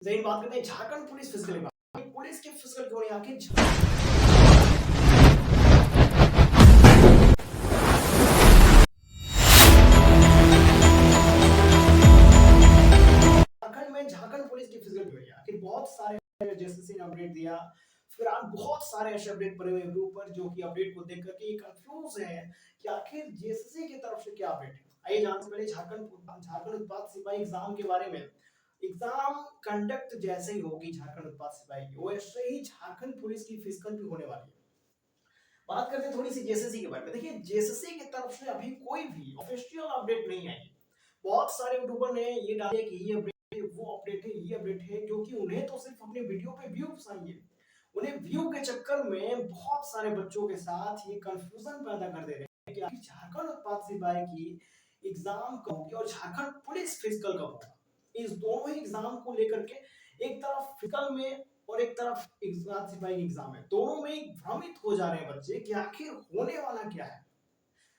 जैन बात करते हैं झारखंड पुलिस फिजिकल की बात। पुलिस की फिजिकल क्यों नहीं आखिर झारखंड में झारखंड पुलिस की फिजिकल क्यों नहीं आखिर बहुत सारे जेएसएससी ने अपडेट दिया। फिर आप बहुत सारे ऐसे अपडेट पड़े हुए यूट्यूब पर जो कि अपडेट को देख करके कंफ्यूज है कि आखिर जेएसएससी की तरफ से क्या अपडेट है। आइए जानते हैं पहले झारखंड उत्पाद सिपाही एग्जाम के बारे में। एग्जाम कंडक्ट जैसे ही होगी झारखंड उत्पाद सिपाही की वैसे ही झारखंड पुलिस की फिजिकल भी होने वाली है। बात करते हैं थोड़ी सी जेएसएससी के बारे में। देखिए जेएसएससी की तरफ से अभी कोई भी ऑफिशियल अपडेट नहीं आई। बहुत सारे यूट्यूबर ने ये डाले कि ये अपडेट है, वो अपडेट है, ये अपडेट है, क्योंकि उन्हें तो सिर्फ अपने वीडियो पे व्यूज चाहिए। उन्हें व्यू के चक्कर में बहुत सारे बच्चों के साथ ये कंफ्यूजन पैदा कर दे रहे हैं कि आखिर झारखंड उत्पाद सिपाही की एग्जाम कब होगी और झारखंड पुलिस फिजिकल कब होगा। इस दोनों ही एग्जाम को लेकर के एक तरफ फिजिकल में और एक तरफ उत्पाद सिपाही की एग्जाम है, दोनों में भ्रमित हो जा रहे हैं बच्चे कि आखिर होने वाला क्या है।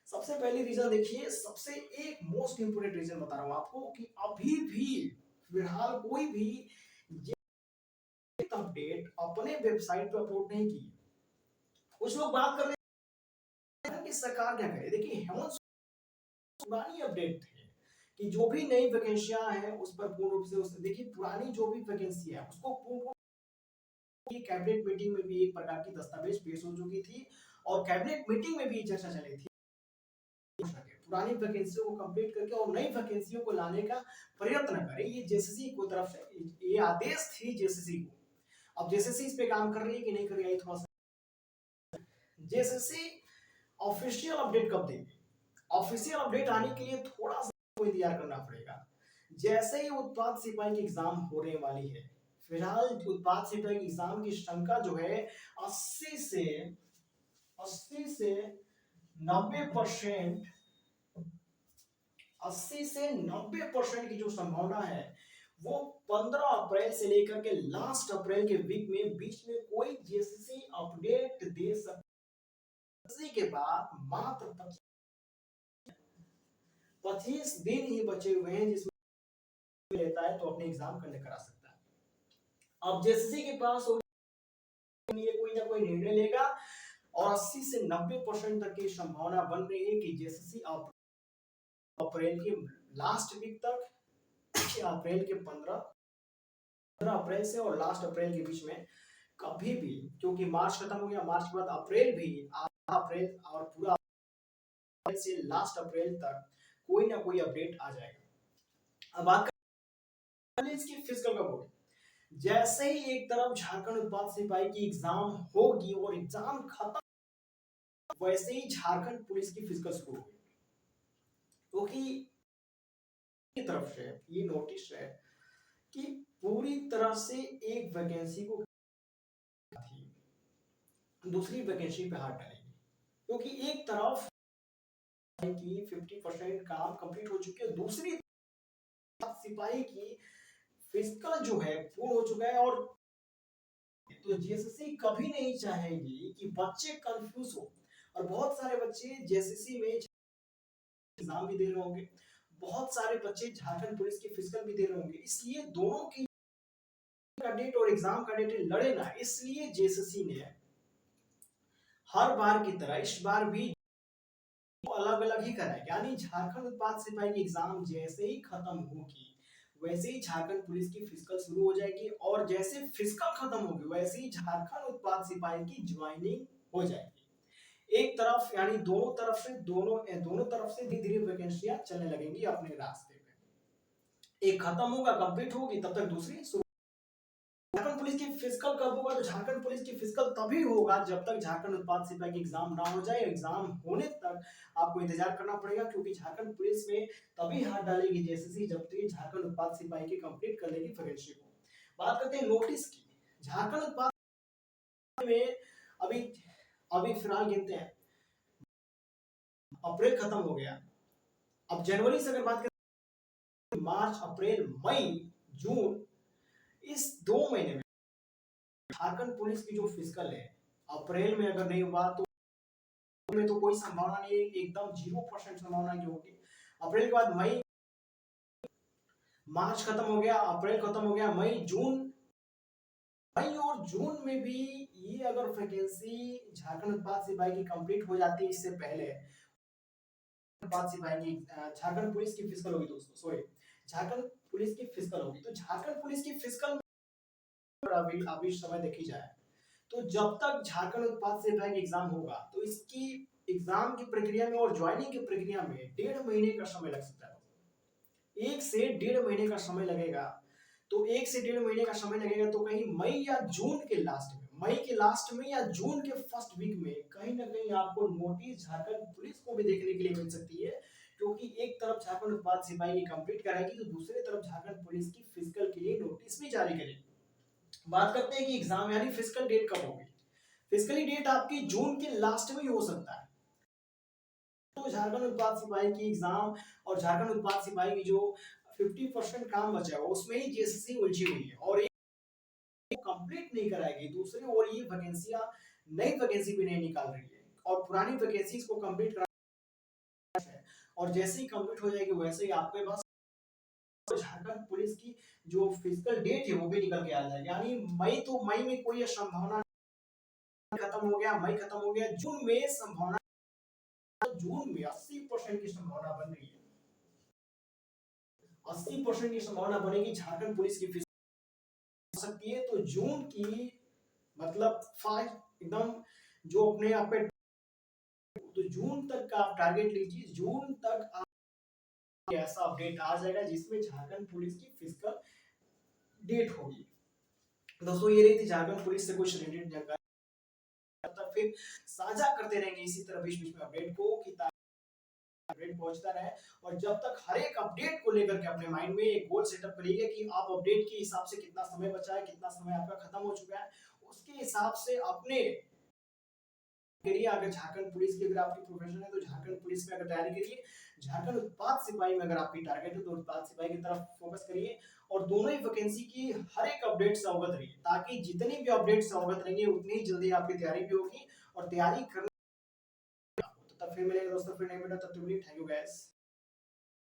सबसे पहली रीजन देखिए, सबसे एक मोस्ट इंपोर्टेंट रीजन बता रहा हूं आपको कि अभी भी फिलहाल कोई भी अपडेट अपने वेबसाइट पर अपलोड नहीं की। कुछ लोग बात कर रहे हैं कि सरकार क्या करे। देखिए हेमंत पुरानी अपडेट थे कि जो भी नई वैकेंसियां हैं उस पर पूर्ण रूप से उससे देखिए पुरानी जो भी वैकेंसी है उसको पूर्ण कैबिनेट मीटिंग में भी एक प्रकार की दस्तावेज पेश हो चुकी थी और कैबिनेट मीटिंग में भी चर्चा चली थी पुरानी वैकेंसियों को कंप्लीट करके और नई वैकेंसियों को लाने का प्रयत्न करें। ये जेएसएससी की तरफ से ये आदेश थी जेएसएससी को। अब जेएसएससी इस पे काम कर रही है कि नहीं कर रही है थोड़ा सा जेएसएससी ऑफिशियल अपडेट कब देगी। ऑफिशियल अपडेट आने के लिए थोड़ा सा इंतजार करना पड़ेगा। जैसे ही उत्पाद सिपाही की एग्जाम होने वाली है, फिलहाल उत्पाद सिपाही की एग्जाम की शंका जो है 80 से 90% 80 से 90% की जो संभावना है वो 15 अप्रैल से लेकर के लास्ट अप्रैल के वीक में बीच में कोई जेएसएससी अपडेट दे सकती के बाद मात्र 25 दिन ही बचे हुए हैं जिसमें लेता है तो अपने एग्जाम करने करा सकता है। अब जेएसएससी के पास कोई ना कोई निर्णय लेगा और 80 से 90% तक की संभावना बन रही है कि जेएसएससी अप्रैल के लास्ट वीक तक अप्रैल के 15 अप्रैल से और लास्ट अप्रैल के बीच में कभी भी, क्योंकि मार्च खत्म हो गया, मार्च के बाद अप्रैल भी, आधा अप्रैल और पूरा अप्रैल से लास्ट अप्रैल तक कोई ना कोई अपडेट आ जाएगा। अब बात करें इसकी फिजिकल कब होगी। जैसे ही एक तरफ झारखंड उत्पाद सिपाही की एग्जाम होगी और एग्जाम खत्म वैसे ही झारखंड पुलिस की फिजिकल शुरू होगी, क्योंकि की तरफ से ये नोटिस है कि पूरी तरह से एक वैकेंसी को दूसरी वैकेंसी पे हाथ डालेंगे, क्योंकि एक तरफ की 50% काम कंप्लीट हो चुकी है, दूसरी सिपाही की फिजिकल जो है पूर्ण हो चुका है। और तो जेएसएससी कभी नहीं चाहेगी कि बच्चे कंफ्यूज हो। और बहुत सारे बच्चे जेएसएससी में एग्जाम भी दे रहे होंगे, बहुत सारे बच्चे झारखंड पुलिस की फिजिकल भी दे रहे होंगे, इसलिए दोनों की का डेट और एग्जाम का डेट लड़े ना, इसलिए जेएसएससी ने हर बार की तरह इस बार भी अलग अलग ही कराए। यानी झारखंड उत्पाद सिपाही की एग्जाम जैसे ही खत्म होगी वैसे ही झारखंड पुलिस की फिजिकल शुरू हो जाएगी और जैसे फिजिकल खत्म होगी वैसे ही झारखंड उत्पाद सिपाही की ज्वाइनिंग हो जाएगी। एक तरफ यानी दोनों तरफ से धीरे धीरे वैकेंसियां चलने लगेंगी अपने रास्ते पे। एक खत्म होगा, कंप्लीट होगी, तब तक दूसरी। झारखंड पुलिस की फिजिकल कब होगा, तो झारखंड पुलिस की फिजिकल तभी होगा जब तक झारखंड उत्पाद सिपाही की एग्जाम ना हो जाए। एग्जाम होने तक आपको इंतजार करना पड़ेगा, क्योंकि झारखंड पुलिस में तभी हाथ डालेगी जेएसएससी जब तक झारखंड उत्पाद सिपाही की कंप्लीट कर लेगी वैकेंसी को। बात करते हैं नोटिस की। झारखंड उत्पाद में अभी अभी फिलहाल गिनते हैं, अप्रैल खत्म हो गया, अब जनवरी से अगर बात करें मार्च अप्रैल मई जून, इस 2 महीने में झारखंड पुलिस की जो फिजिकल है अप्रैल में अगर नहीं हुआ तो में तो कोई संभावना नहीं है, एकदम 0% संभावना की होगी। अप्रैल के बाद मई मार्च खत्म हो गया, अप्रैल खत्म हो गया, मई जून, मई और जून में भी ये अगर वैकेंसी झारखंड उत्पाद सिपाही की कंप्लीट हो जाती है इससे पहले, उत्पाद सिपाही की झारखंड पुलिस की फिजिकल होगी दोस्तों, सॉरी झारखंड पुलिस की फिजिकल होगी, तो झारखंड पुलिस की फिजिकल अभी अभी समय देखी जाए तो जब तक झारखंड उत्पाद सिपाही का एग्जाम होगा तो इसकी एग्जाम की प्रक्रिया में और ज्वाइनिंग की प्रक्रिया में 1.5 महीने का समय लग सकता है, 1 से 1.5 महीने का समय लगेगा। तो 1 से 1.5 महीने का समय लगेगा तो कहीं मई या जून के लास्ट में, मई के लास्ट में या जून के फर्स्ट वीक में कहीं ना कहीं आपको नोटिस झारखंड पुलिस को भी देखने के लिए मिल सकती है, क्योंकि एक तरफ झारखंड उत्पाद सिपाही कंप्लीट कराएगी तो दूसरी तरफ झारखंड पुलिस की फिजिकल के लिए नोटिस भी जारी करेगी। बात करते हैं कि एग्जाम यानी फिजिकल डेट कब होगी। फिजिकली डेट आपकी जून के लास्ट में ही हो सकता है। तो झारखंड उत्पाद सिपाही की एग्जाम और झारखंड उत्पाद सिपाही की जो 50% काम बचा है उसमें ही जेएसएससी उलझी हुई है और एक कंप्लीट नहीं कराएगी, दूसरी ओर ये वैकेंसियां नई वैकेंसी भी नहीं निकाल रही है और पुरानी वैकेंसीज को कंप्लीट करा है, और जैसे ही कंप्लीट हो जाएगी वैसे ही आपके पास झारखंड पुलिस की जो फिजिकल डेट है वो भी निकल के आ जाएगी। यानी मई, तो मई में कोई संभावना खत्म हो गया, मई खत्म हो गया, जून में संभावना, जून में 80% की संभावना बन रही है, 80% की संभावना बनेगी झारखंड पुलिस की हो सकती है। तो जून की मतलब फास्ट एकदम जो अपने आप पे, तो जून तक का आप टारगेट लीजिए, जून तक आप ऐसा अपडेट आ जाएगा जिसमें झारखंड पुलिस की फिजिकल डेट होगी। दोस्तों ये रही थी झारखंड पुलिस से कुछ रिलेटेड जानकारी, तब फिर साझा करते रहेंगे इसी तरह बीच बीच में अपडेट को कि अपडेट पहुंचता रहे। और जब तक हर एक अपडेट को लेकर के अपने माइंड में एक गोल सेटअप करिए कि आप अपडेट के हिसाब से कितना समय बचा है, कितना समय आपका खत्म हो चुका है, उसके हिसाब से अपने करिए। अगर झारखंड पुलिस की अगर आपकी प्रोफेशन है तो झारखंड पुलिस में अगर तैयारी करिए, झारखंड उत्पाद सिपाही में अगर आपकी टारगेट है तो उत्पाद सिपाही की तरफ फोकस करिए और दोनों ही वैकेंसी की हर एक अपडेट से अवगत रहिए, ताकि जितनी भी अपडेट से अवगत रहेंगे उतनी ही जल्दी आपकी तैयारी भी होगी और तैयारी करने, तो तब फिर मिलेगा दोस्तों, फिर नहीं मिला तब तक थैंक यू गैस।